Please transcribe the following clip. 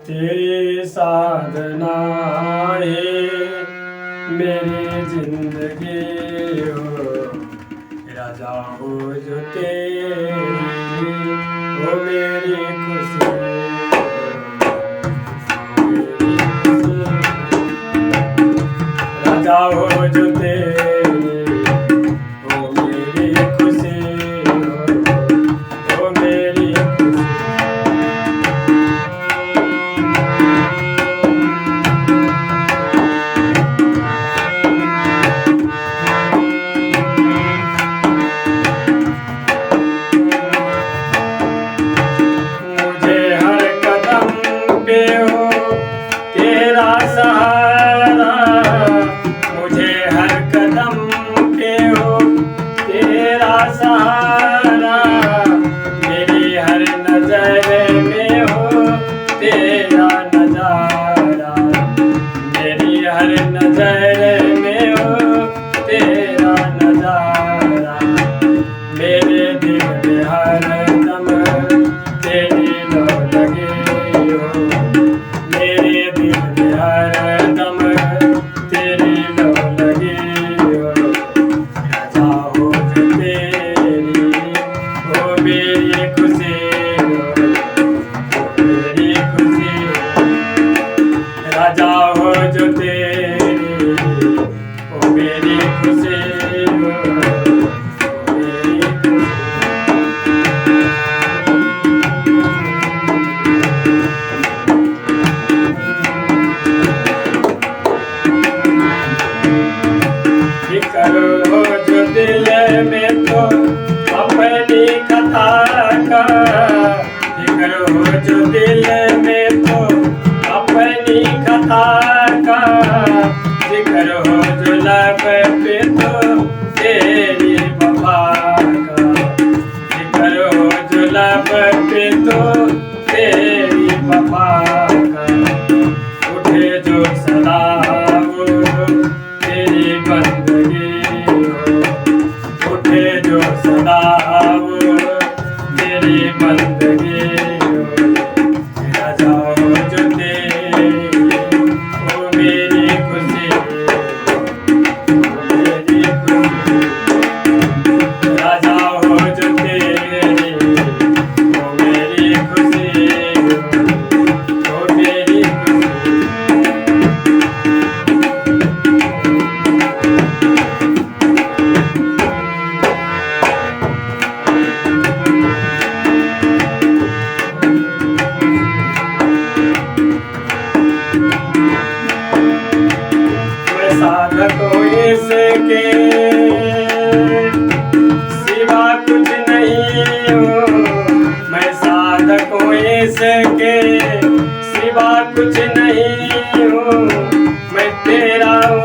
तेरी साधना है मेरी जिंदगी हो, राजा हो जो तेरी हो मेरी खुशी राजा हो जो तेरी हो मेरी खुशी हो मेरी खुशी। मुझे हर कदम पे हो तेरा सहारा, मुझे हर कदम पे हो तेरा सहारा, मेरी हर नजर में हो तेरा नजारा, मेरी हर नजर में हो तेरा नजारा, मेरे दिल में हर दम तेरी लो लगे हो, मेरे दिल में हर दम तेरी लो लगे हो, राजा हो जो तेरी हो मेरी खुशी हो मेरी खुशी, राजा हो जो तेरी हो मेरी खुशी हो मेरी खुशी। फिक्र हो जो दिल में तो अपनी कथा का, फिक्र हो जो दिल में तो अपनी कथा का, फिक्र हो जो लब पे तो तेरी वफा का, फिक्र हो जो लब पे तो तेरी वफा का, उठे जो सदा वो तेरी बंदगी हो, उठे जो सदा वो तेरी बंदगी हो, राजा हो जो तेरी हो मेरी खुशी हो मेरी खुशी, राजा हो जो तेरी हो मेरी खुशी हो मेरी खुशी। मैं साधक हूँ इसके सिवा कुछ नहीं हूँ, मैं साधक हूँ इसके सिवा कुछ नहीं हूँ, मैं तेरा हूँ